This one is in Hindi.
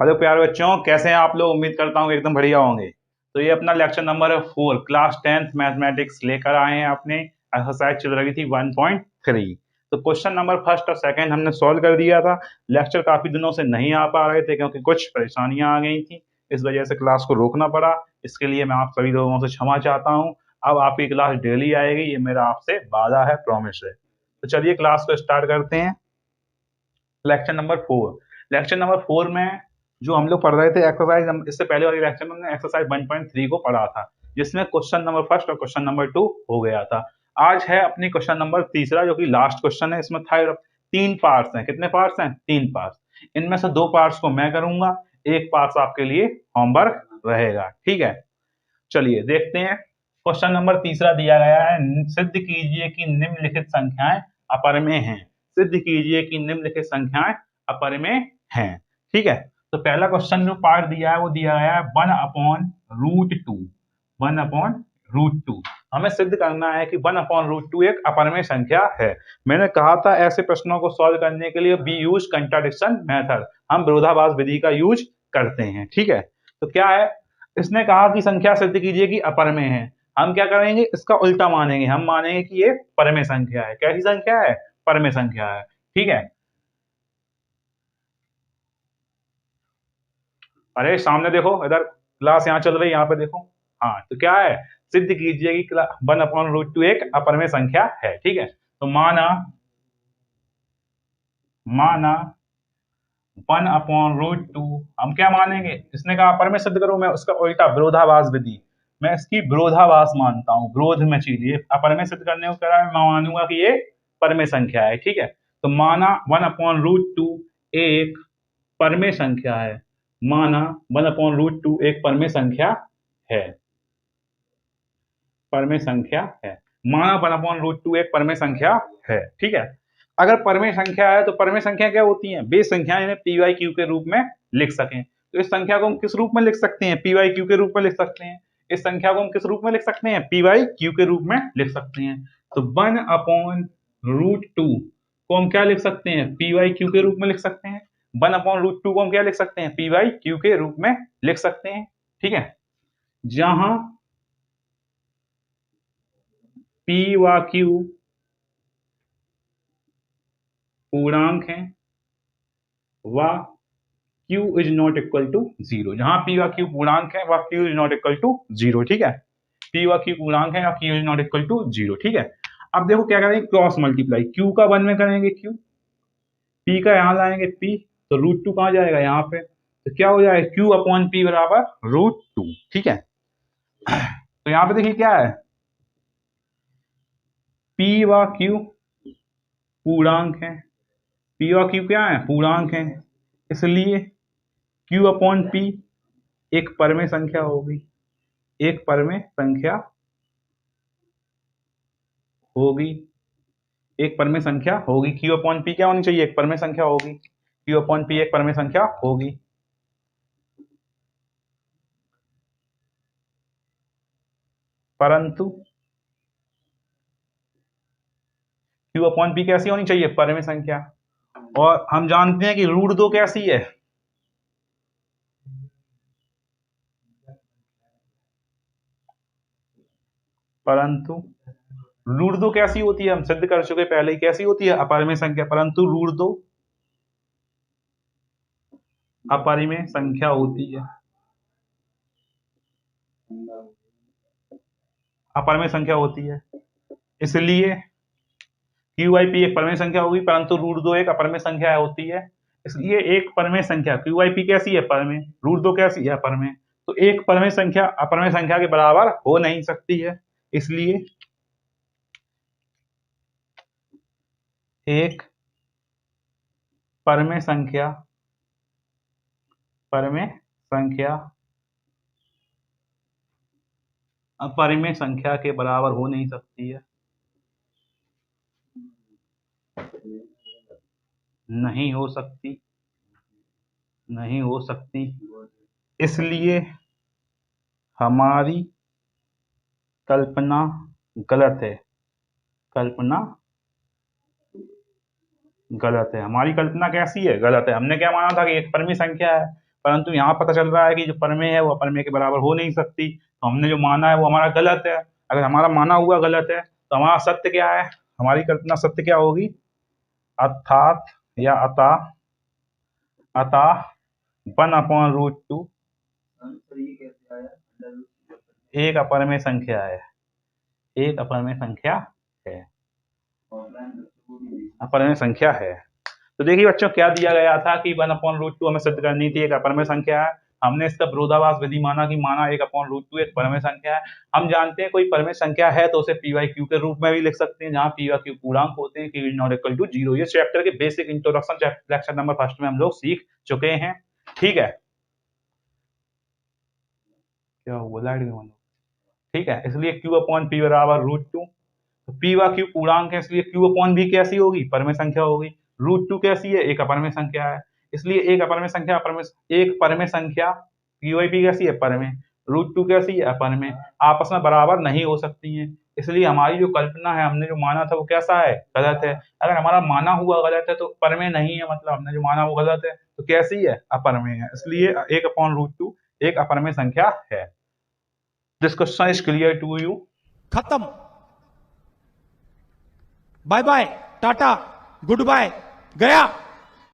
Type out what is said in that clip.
हेलो प्यारे बच्चों, कैसे हैं आप लोग। उम्मीद करता हूँ एकदम बढ़िया होंगे। तो ये अपना lecture number 4 class 10th mathematics लेकर आए हैं। अपने एक्सरसाइज चल रही थी 1.3। तो क्वेश्चन नंबर फर्स्ट और सेकंड हमने सॉल्व कर दिया था। लेक्चर काफी दिनों से नहीं आ पा रहे थे क्योंकि कुछ परेशानियां आ गई थी, इस वजह से क्लास को रोकना पड़ा। इसके लिए मैं आप सभी लोगों से क्षमा चाहता हूँ। अब आपकी क्लास डेली आएगी, ये मेरा आपसे वादा है, प्रॉमिस है। तो चलिए क्लास को स्टार्ट करते हैं। लेक्चर नंबर 4 में जो हम लोग पढ़ रहे थे एक्सरसाइज, इससे पहले वाले लेक्चर में हमने एक्सरसाइज 1.3 को पढ़ा था, जिसमें क्वेश्चन नंबर फर्स्ट और क्वेश्चन नंबर 2 हो गया था। आज है अपनी क्वेश्चन नंबर तीसरा, जो कि लास्ट क्वेश्चन है। इसमें था 3 पार्ट्स हैं। कितने पार्ट्स हैं? 3 पार्ट्स। इनमें से 2 पार्ट्स को मैं करूंगा, एक पार्ट आपके लिए होमवर्क रहेगा। ठीक है, चलिए देखते हैं। क्वेश्चन नंबर तीसरा दिया गया है, सिद्ध कीजिए कि निम्नलिखित संख्याएं अपरिमेय हैं। सिद्ध कीजिए कि निम्नलिखित संख्याएं अपरिमेय हैं। ठीक है, तो पहला क्वेश्चन जो पार्ट दिया है वो दिया गया है 1/√2। 1/√2 हमें सिद्ध करना है कि 1/√2 एक अपरिमेय संख्या है। मैंने कहा था ऐसे प्रश्नों को सॉल्व करने के लिए वी यूज कंट्राडिक्शन मेथड, हम विरोधाभास विधि का यूज करते हैं। ठीक है, तो क्या है, इसने कहा कि संख्या सिद्ध कीजिए कि अपरिमेय है। हम क्या करेंगे, इसका उल्टा मानेंगे। हम मानेंगे कि ये परिमेय संख्या है। कैसी संख्या है? परिमेय संख्या है। ठीक है, अरे सामने देखो, इधर क्लास यहाँ चल रही है, यहाँ पे देखो। हाँ, तो क्या है, सिद्ध कीजिए कि 1/√2 एक अपरिमेय संख्या है। ठीक है, तो माना माना 1/√2 हम क्या मानेंगे, इसने कहा अपरिमेय सिद्ध करो, मैं उसका उल्टा विरोधाभास विधि, मैं इसकी विरोधाभास मानता हूँ। विरोध में चीज, ये अपरिमेय सिद्ध करने को कह रहा है, मैं मानूंगा कि ये परिमेय संख्या है। ठीक है, तो माना 1/√2 एक परिमेय संख्या है। माना 1/√2 एक परिमेय संख्या है। परिमेय संख्या है। माना 1/√2 एक परिमेय संख्या है। ठीक है, अगर परिमेय संख्या है तो परिमेय संख्या क्या होती है? बेस संख्या, इन्हें पी वाई क्यू के रूप में लिख सकें। तो इस संख्या को हम किस रूप में लिख सकते हैं? पी वाई क्यू के रूप में लिख सकते हैं। इस संख्या को हम किस रूप में लिख सकते हैं? पी वाई क्यू के रूप में लिख सकते हैं। तो 1/√2 को हम क्या लिख सकते हैं? पी वाई क्यू के रूप में लिख सकते हैं। 1/√2 को हम क्या लिख सकते हैं? पी वाई क्यू के रूप में लिख सकते हैं। ठीक है, जहां पी व क्यू पूर्णांक है व q is not equal to 0। जहां p व q पूर्णांक है व q is not equal to 0। ठीक है, p व q पूर्णांक है व q is not equal to 0। ठीक है, अब देखो क्या करेंगे, क्रॉस मल्टीप्लाई। q का 1 में करेंगे q, p का यहां लाएंगे p, तो √2 कहां जाएगा? यहाँ पे। तो क्या हो जाएगा, q/p बराबर √2। ठीक है, तो यहाँ पे देखिए क्या है, p व q पूर्णांक है, p व q क्या है? पूर्णांक है। इसलिए q/p एक परिमेय संख्या होगी। एक परिमेय संख्या होगी। एक परिमेय संख्या होगी। q/p क्या होनी चाहिए? एक परिमेय संख्या होगी। q/p एक परिमेय संख्या होगी। परंतु q/p कैसी होनी चाहिए? परिमेय संख्या। और हम जानते हैं कि √2 कैसी है? परंतु √2 कैसी होती है? हम सिद्ध कर चुके पहले ही, कैसी होती है? अपरिमेय संख्या। परंतु √2 अपरिमेय संख्या होती है। अपरिमेय संख्या होती है, इसलिए QIP एक परिमेय संख्या होगी, परंतु √2 एक अपरिमेय संख्या होती है। इसलिए एक परिमेय संख्या QIP कैसी है? परिमेय। √2 कैसी है? अपरिमेय। तो एक परिमेय संख्या अपरिमेय संख्या के बराबर हो नहीं सकती है। इसलिए एक परिमेय संख्या परिमेय संख्या अपरिमेय संख्या के बराबर हो नहीं सकती है। नहीं हो सकती। नहीं हो सकती। इसलिए हमारी कल्पना गलत है। कल्पना गलत है। हमारी कल्पना कैसी है? गलत है। हमने क्या माना था कि एक परिमेय संख्या है, परंतु यहाँ पता चल रहा है कि जो परमेय है वो अपरमेय के बराबर हो नहीं सकती, तो हमने जो माना है वो हमारा गलत है। अगर हमारा माना हुआ गलत है तो हमारा सत्य क्या है, हमारी कल्पना सत्य क्या होगी, अर्थात या अतः 1/√2 एक अपरमेय संख्या है, एक अपरमेय संख्या है, अपरमेय संख्या है। तो देखिए बच्चों क्या दिया गया था कि 1/√2 हमें सिद्ध करनी थी, एक अपरमेय संख्या है। हमने इसका विरोधाभास विधि माना कि माना 1/√2 एक परमेय संख्या है। हम जानते हैं कोई परमेय संख्या है तो उसे p/q के रूप में भी लिख सकते हैं, जहां p/q पूर्णांक होते हैं, q ≠ 0। ये चैप्टर के बेसिक इंट्रोडक्शन लेक्चर नंबर 1 में हम लोग सीख चुके हैं। ठीक है, क्या हुआ लाइट गई, ठीक है। इसलिए q/p बराबर √2, तो p/q पूर्णांक है, इसलिए q/v कैसी होगी, परमेय संख्या होगी। √2 कैसी है, एक अपरमेय संख्या है, इसलिए एक अपरमेय संख्या एक परमेय संख्या p/p कैसी है, परमेय। √2 कैसी है, अपरमेय। आपस में बराबर नहीं हो सकती हैं, इसलिए हमारी जो कल्पना है, हमने जो माना था वो कैसा है, गलत है। अगर हमारा माना हुआ गलत है तो परमेय नहीं है, मतलब हमने जो माना वो गलत है, तो कैसी है, अपरमेय है। इसलिए 1/√2 एक अपरमेय संख्या है। This question is clear to you. खत्म, bye bye, tata, goodbye, गया।